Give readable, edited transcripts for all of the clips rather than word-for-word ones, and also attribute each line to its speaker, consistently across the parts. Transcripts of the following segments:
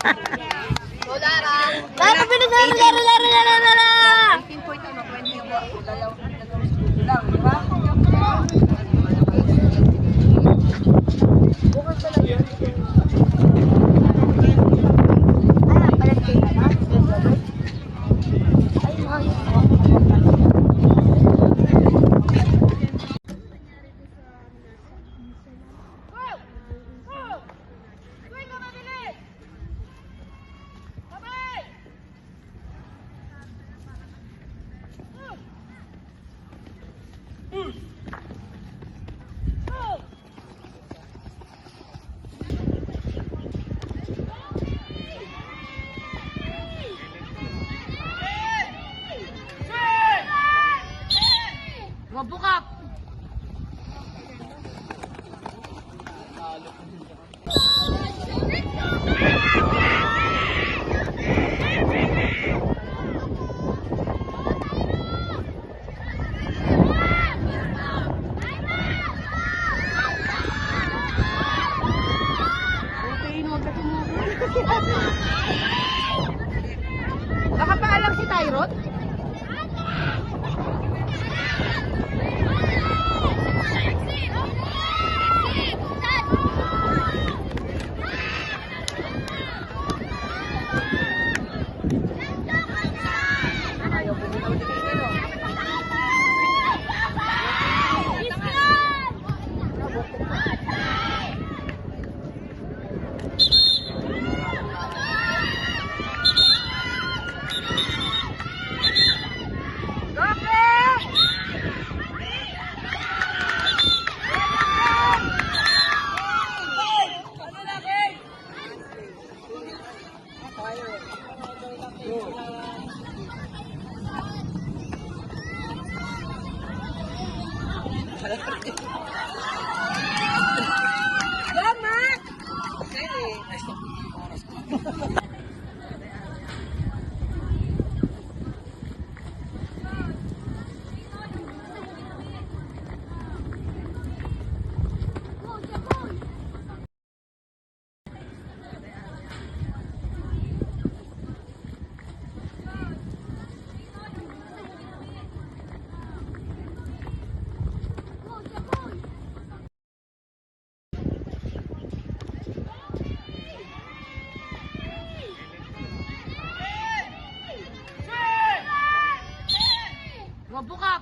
Speaker 1: Laro, laro!
Speaker 2: 19.20 yung dalawang segundo lang, di ba? Bukas na lang yun.
Speaker 1: Mabukap!
Speaker 2: Nakapaalam si Tyrone?
Speaker 1: Mabukap!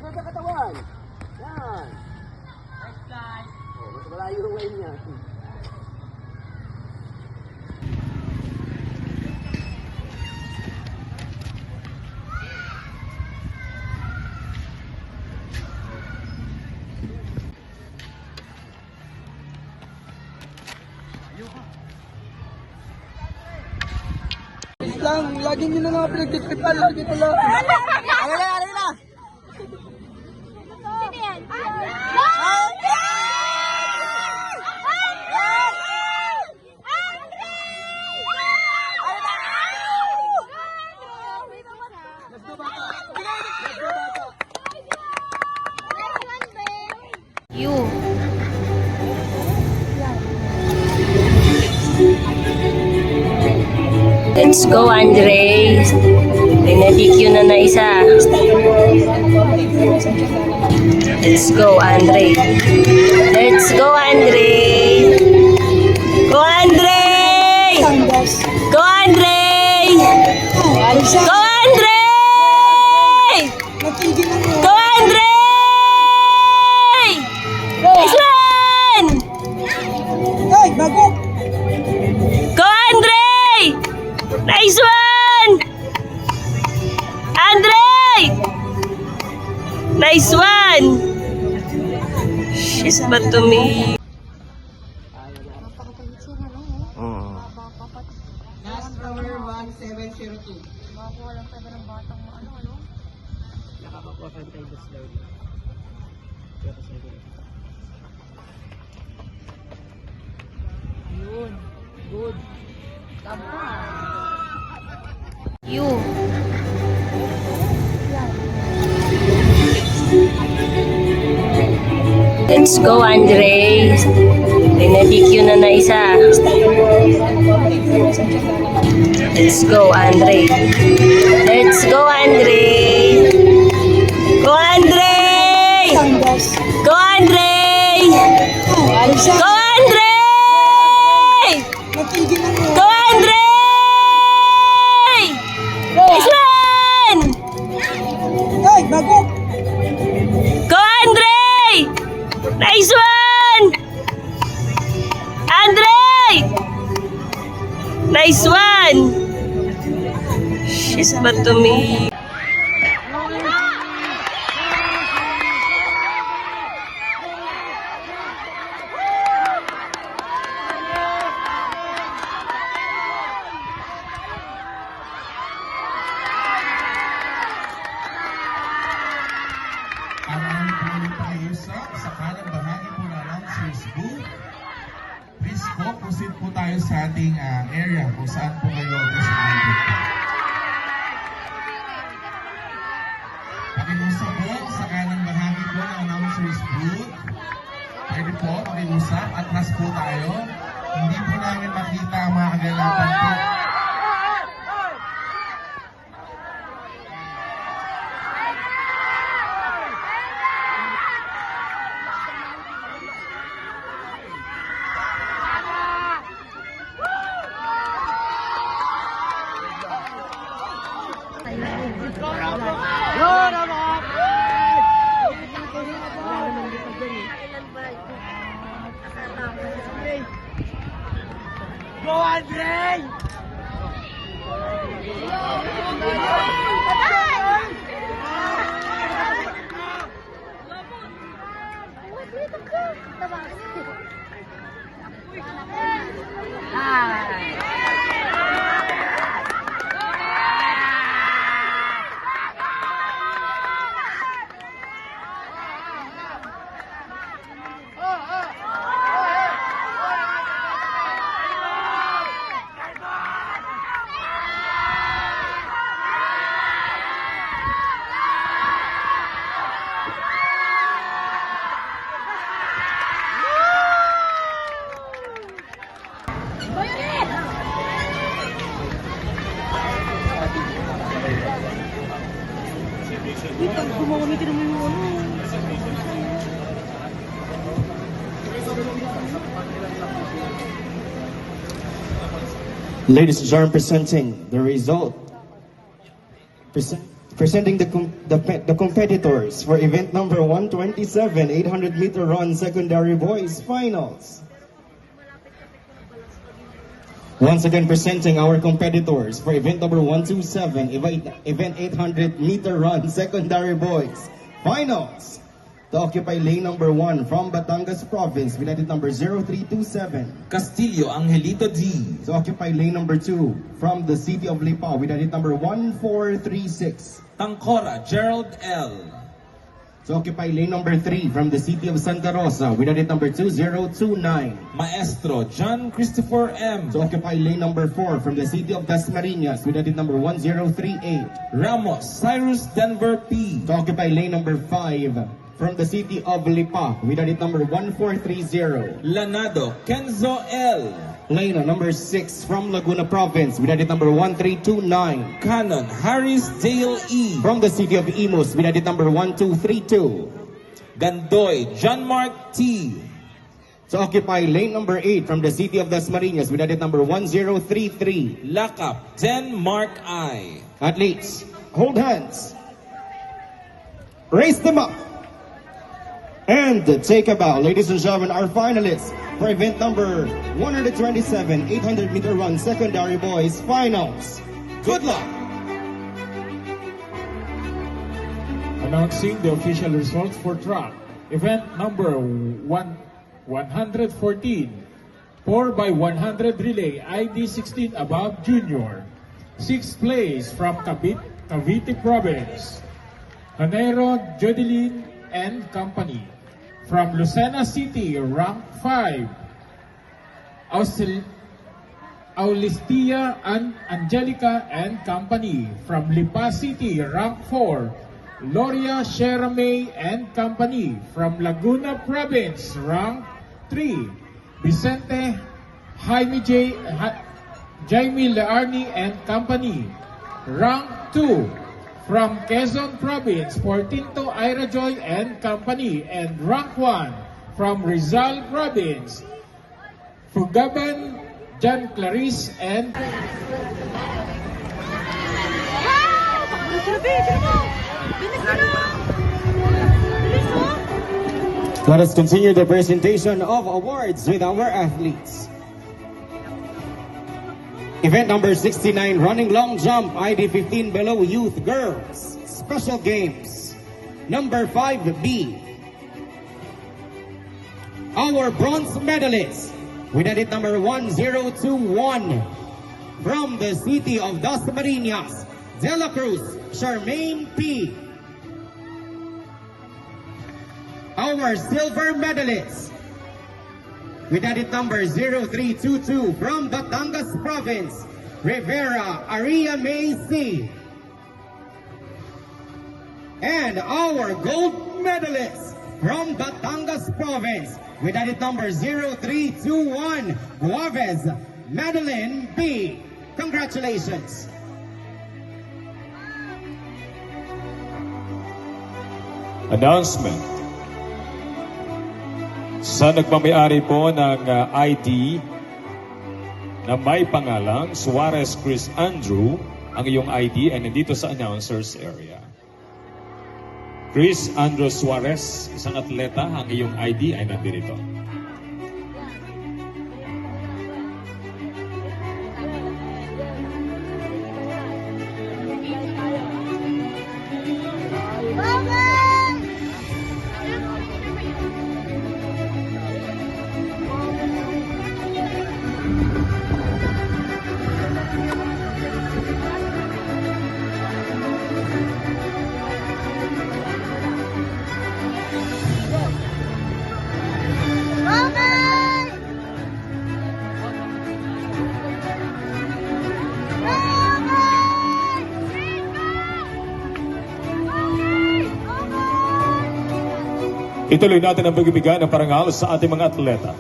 Speaker 2: Sa katawan. Yan. Nice guy. Oh, mas malayo yung line niya. Lang, lagi nyo na nga pinagtitripan, lagi pala. Ano na, ano na?
Speaker 1: Sino yan? You. Let's go, Andre. Pinadikyo na isa. Let's go, Andre. Let's go, Andre. Go, Andre. Go, Andre. Go, Andre. Go, Andre. Nice one.
Speaker 2: Ay, bago!
Speaker 1: Go, Andre. Nice one. Andre. Nice one. She's but to me.
Speaker 3: Napakabait siya na lang, oh.
Speaker 1: Mm.
Speaker 3: Papat.
Speaker 4: Last hour 1702.
Speaker 3: Makakuha lang tayo ng batang ano.
Speaker 4: Nakakakuha ka tayo the slide. Yun. Good. Tama.
Speaker 1: You. Let's go, Andre. Pinadikyo na isa. Let's go, Andre. Let's go, Andre. Go, Andre! Go, Andre! Go, Andre! Go, Andre! Nice one!
Speaker 4: Ay, bago!
Speaker 1: Go, Andre! Nice one! Andre! Nice one! She's but to me.
Speaker 5: Maraming tayo sa kanang bahagi po ng announcers booth. Please po, proceed po tayo sa ating area kung saan po kayo designated. Pakiusap po sa kanang bahagi po ng announcers booth. Pwede po pakiusap, atras po tayo. Hindi po namin makita ang mga kaganapan po.
Speaker 4: Go, Andre!
Speaker 6: Ladies and gentlemen, presenting the result. Presenting the competitors for event number 127, 800-meter run secondary boys finals. Once again, presenting our competitors for event number 127, event 800-meter run secondary boys finals. To occupy lane number 1 from Batangas Province, United number 0327.
Speaker 7: Castillo Angelito D.
Speaker 6: To occupy lane number 2 from the city of Lipa, United number 1436.
Speaker 7: Tangkora Gerald L.
Speaker 6: To occupy lane number 3 from the city of Santa Rosa, United number 2029.
Speaker 7: Maestro John Christopher M.
Speaker 6: To occupy lane number 4 from the city of Dasmariñas, United number 1038.
Speaker 7: Ramos Cyrus Denver P.
Speaker 6: To occupy lane number 5 from the city of Lipa, United number 1430.
Speaker 7: Lanado Kenzo L.
Speaker 6: Lane number 6 from Laguna Province, United number 1329.
Speaker 7: Canon Harris Dale E.
Speaker 6: From the city of Imus, United number 1232.
Speaker 7: Gandoy John Mark T.
Speaker 6: To occupy lane number 8 from the city of Dasmariñas, United number 1033.
Speaker 7: Lakap 10 Mark I.
Speaker 6: Athletes, hold hands. Raise them up. And take a bow. Ladies and gentlemen, our finalists for event number 127, 800-meter run secondary boys finals. Good luck.
Speaker 8: Announcing the official results for track. event number 114, 4x100 relay, ID 16 above junior. 6th place from Cavite Province, Janeiro Jodeline and Company. From Lucena City, rank 5, Aulistia and Angelica and Company. From Lipa City, rank 4, Loria Sheramay and Company. From Laguna Province, rank 3, Vicente Jaime Learni and Company. Rank 2, from Quezon Province, Portinto Ira Joy and Company. And rank 1, from Rizal Province, Fugaban Jan Clarice and
Speaker 6: Let us continue the presentation of awards with our athletes. Event number 69, running long jump, ID 15 below youth girls. Special games. Number 5B. Our bronze medalist with edit number 1021 from the city of Dasmariñas, De La Cruz, Charmaine P. Our silver medalist with edit number 0322 from Batangas Province, Rivera Aria May C. And our gold medalist from Batangas Province with edit number 0321, Guaves Madeline B. Congratulations.
Speaker 9: Announcement. Sa nagmamayari po ng ID na may pangalang Suarez Chris Andrew, ang iyong ID ay nandito sa announcers area. Chris Andrew Suarez, isang atleta, ang iyong ID ay nandito. Ituloy natin ang pagbibigay ng parangal sa ating mga atleta.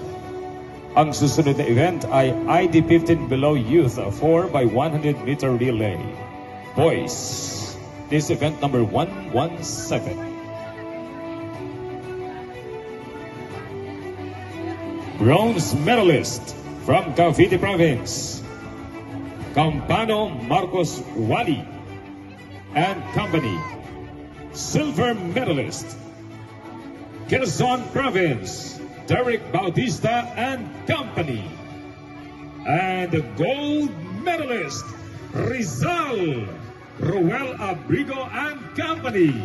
Speaker 9: Ang susunod na event ay ID 15 below youth 4x100 meter relay. Boys, this event number 117. Bronze medalist from Cavite Province, Campano Marcos Wali and Company. Silver medalist, Quezon Province, Derek Bautista and Company. And the gold medalist, Rizal, Ruel Abrigo and Company.